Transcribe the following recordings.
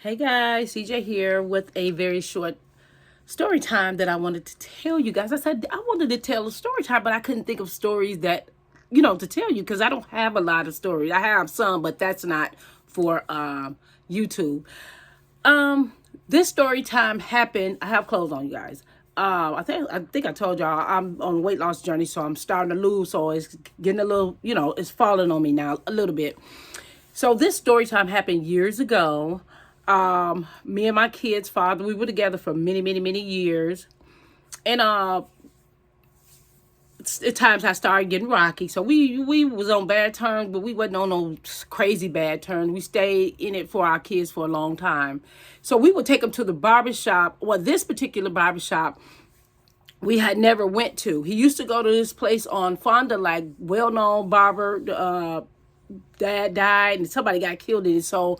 Hey guys, CJ here with a very short story time that I wanted to tell you guys. I said I wanted to tell a story time, but I couldn't think of stories that, to tell you because I don't have a lot of stories. I have some, but that's not for YouTube. Um, this story time happened. I have clothes on, you guys. I think I told y'all I'm on a weight loss journey, so I'm starting to lose. So it's getting a little, it's falling on me now a little bit. So this story time happened years ago. Me and my kid's father, we were together for many, many, many years. And at times I started getting rocky. So we was on bad terms, but we wasn't on no crazy bad terms. We stayed in it for our kids for a long time. So we would take them to the barbershop. Well, this particular barbershop we had never went to. He used to go to this place on Fonda, like well-known barber. Dad died and somebody got killed in it. So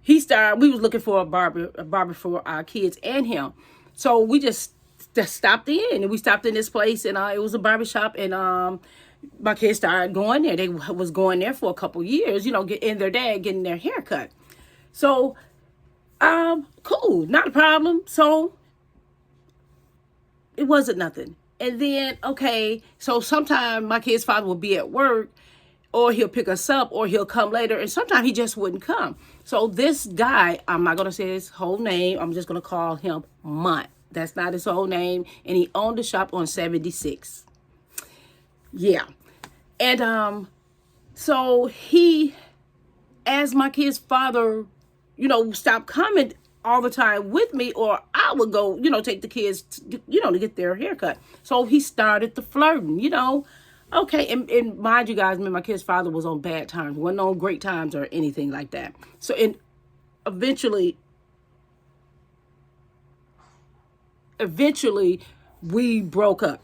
we was looking for a barber for our kids and him. So we just stopped in, and we stopped in this place, and it was a barbershop, and my kids started going there. They was going there for a couple years, getting their dad getting their hair cut. So cool, not a problem. So it wasn't nothing. And then, okay, so sometimes my kid's father will be at work, or he'll pick us up, or he'll come later, and sometimes he just wouldn't come. So this guy, I'm not going to say his whole name, I'm just going to call him Mont. That's not his whole name, and he owned the shop on 76. Yeah. And so he, as my kid's father, stopped coming all the time with me, or I would go, take the kids, to get their haircut. So he started the flirting, Okay, and mind you guys, me and my kid's father was on bad times. Wasn't on great times or anything like that. So eventually we broke up.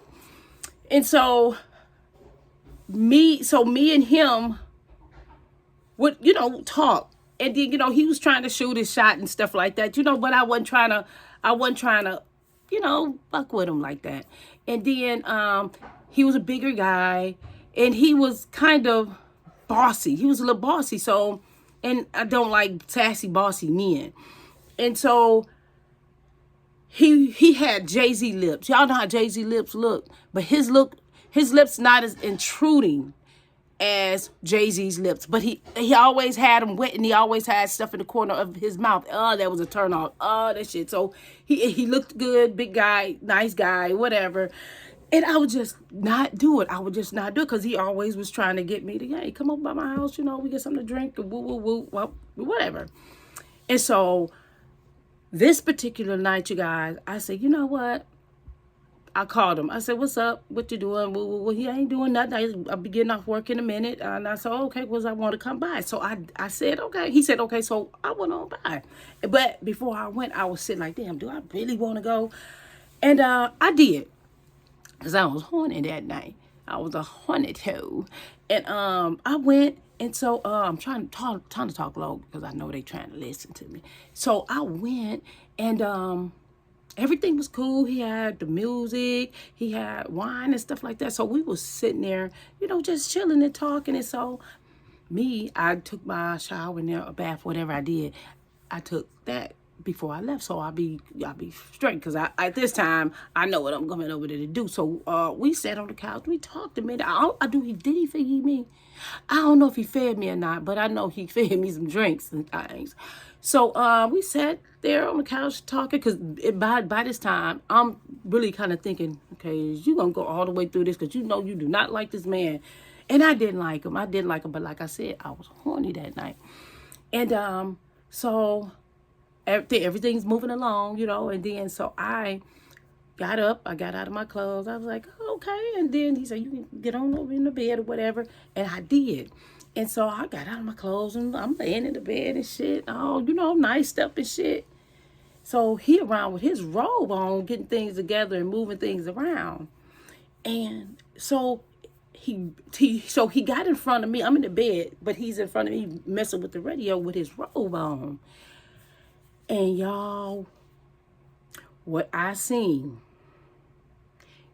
And so me and him would, talk. And then, he was trying to shoot his shot and stuff like that, but I wasn't trying to, fuck with him like that. And then he was a bigger guy, and he was kind of bossy. He was a little bossy. So, and I don't like sassy, bossy men. And so he had Jay-Z lips. Y'all know how Jay-Z lips look, but his lips not as intruding as Jay-Z's lips, but he always had them wet, and he always had stuff in the corner of his mouth. Oh, that was a turn off. Oh, that shit. So he looked good, big guy, nice guy, whatever. And I would just not do it. I would just not do it because he always was trying to get me to, hey, come over by my house, we get something to drink, woo, woo, woo, well, whatever. And so this particular night, you guys, I said, you know what? I called him. I said, what's up? What you doing? Well, he ain't doing nothing. I'll be getting off work in a minute. And I said, okay, I want to come by. So I said, okay. He said, okay. So I went on by. But before I went, I was sitting like, damn, do I really want to go? And I did. Because I was horny that night. I was a horny toe. And I went. And so I'm trying to talk low because I know they trying to listen to me. So I went, and everything was cool. He had the music, he had wine and stuff like that. So we was sitting there, just chilling and talking. And so I took my shower in there, a bath, whatever I did. I took that before I left, so I'll be straight, because at this time I know what I'm coming over there to do. So we sat on the couch, we talked a minute. Did he feed me? I don't know if he fed me or not, but I know he fed me some drinks and things. So we sat there on the couch talking, because by this time I'm really kind of thinking, okay, you gonna go all the way through this, because you do not like this man. And I didn't like him, but like I said, I was horny that night. And so everything's moving along, and then so I got up, I got out of my clothes. I was like, okay. And then he said, you can get on over in the bed or whatever. And I did. And so I got out of my clothes, and I'm laying in the bed and shit. Oh, nice stuff and shit. So he around with his robe on, getting things together and moving things around. And so he got in front of me. I'm in the bed, but he's in front of me messing with the radio with his robe on. And y'all, what I seen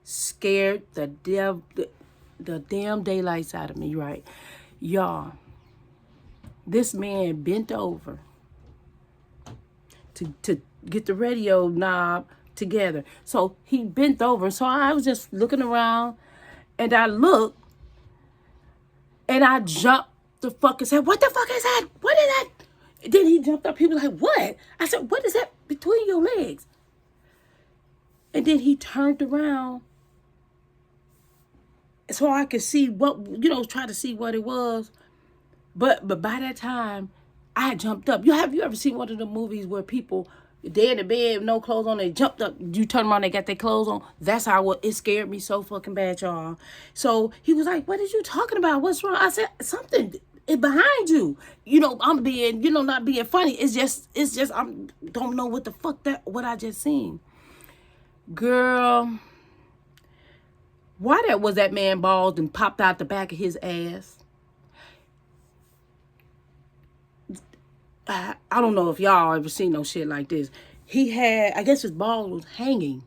scared the damn daylights out of me, right? Y'all, this man bent over to get the radio knob together. So he bent over. So I was just looking around, and I looked, and I jumped the fuck and said, "What the fuck is that? What is that?" And then he jumped up. He was like, "What?" I said, "What is that between your legs?" And then he turned around so I could see what, try to see what it was. But by that time, I had jumped up. Have you ever seen one of the movies where people, they're in the bed, no clothes on, they jumped up, you turn around, they got their clothes on? That's how it scared me so fucking bad, y'all. So he was like, "What are you talking about? What's wrong?" I said, "Something is behind you." I'm being, not being funny. It's just, I don't know what the fuck what I just seen. Girl, why was that man bald and popped out the back of his ass? I don't know if y'all ever seen no shit like this. He had, I guess his balls was hanging.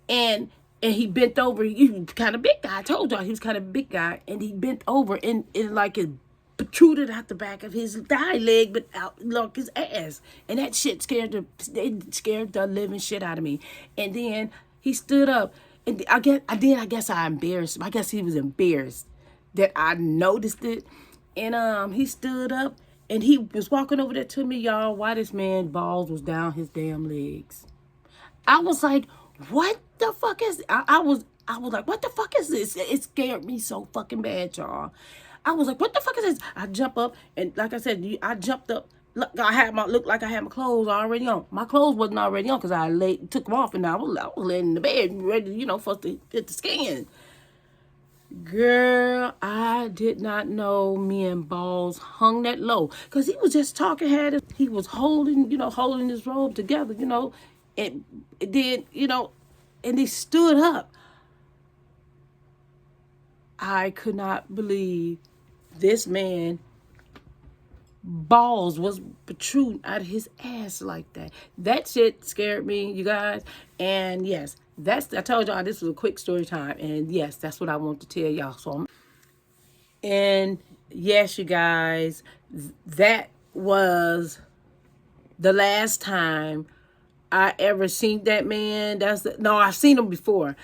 And he bent over. He was kind of big guy. I told y'all he was kind of big guy. And he bent over and like it protruded out the back of his thigh leg, but out like his ass. And that shit scared the living shit out of me. And then he stood up. And I guess I embarrassed him. I guess he was embarrassed that I noticed it. And he stood up and he was walking over there to me, y'all, while this man's balls was down his damn legs. I was like, what the fuck is I was like, what the fuck is this? It scared me so fucking bad, y'all. I was like, what the fuck is this? I jump up, and like I said, I jumped up. Look, looked like I had my clothes already on. My clothes wasn't already on because I took them off, and I was laying in the bed ready, for us to hit the skin. Girl, I did not know me and balls hung that low, because he was just talking, he was holding his robe together, and it did, and he stood up. I could not believe this man balls was protruding out of his ass like that. That shit scared me, you guys. And yes, I told y'all this was a quick story time. And yes, that's what I want to tell y'all. And yes, you guys, that was the last time I ever seen that man. I've seen him before,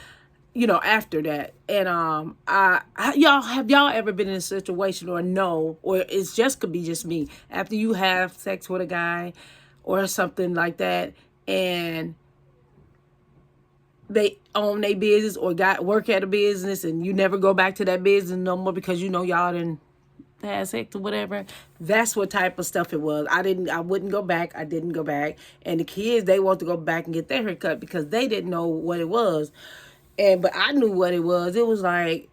after that. And have y'all ever been in a situation, or no, or it's just could be just me, after you have sex with a guy or something like that, and they own their business or work at a business, and you never go back to that business no more because y'all didn't have sex or whatever? That's what type of stuff it was. I wouldn't go back. I didn't go back. And the kids, they want to go back and get their hair cut because they didn't know what it was. But I knew what it was. It was like,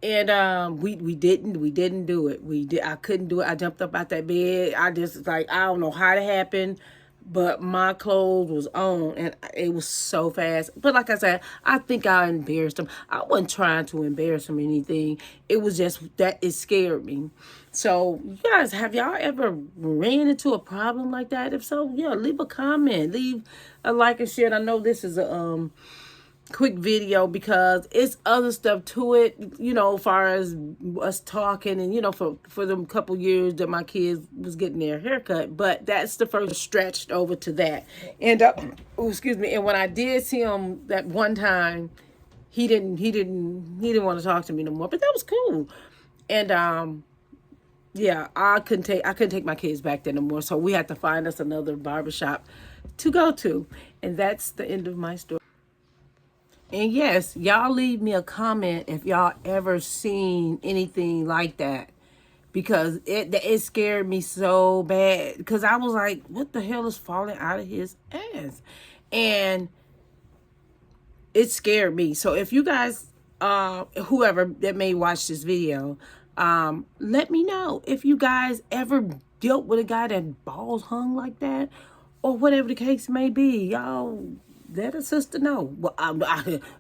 and we didn't do it. I couldn't do it. I jumped up out that bed. I just I don't know how it happened, but my clothes was on, and it was so fast. But like I said, I think I embarrassed him. I wasn't trying to embarrass him or anything. It was just that it scared me. So, you guys, have y'all ever ran into a problem like that? If so, yeah, leave a comment, leave a like and share. I know this is a quick video because it's other stuff to it, as far as us talking, and for them couple years that my kids was getting their haircut. But that's the first stretched over to that. And excuse me. And when I did see him that one time, he didn't want to talk to me no more. But that was cool. And yeah, I couldn't take my kids back there no more. So we had to find us another barbershop to go to. And that's the end of my story. And yes, y'all leave me a comment if y'all ever seen anything like that, because it scared me so bad, because I was like, what the hell is falling out of his ass? And it scared me. So if you guys, whoever that may watch this video, let me know if you guys ever dealt with a guy that balls hung like that, or whatever the case may be. Y'all let a sister know. Well,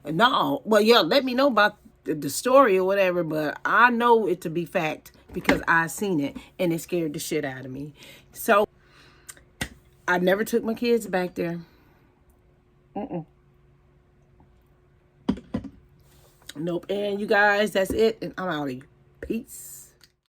no. Well, yeah, let me know about the story or whatever, but I know it to be fact because I seen it and it scared the shit out of me. So I never took my kids back there. Nope. And you guys, that's it. And I'm out of here. Peace.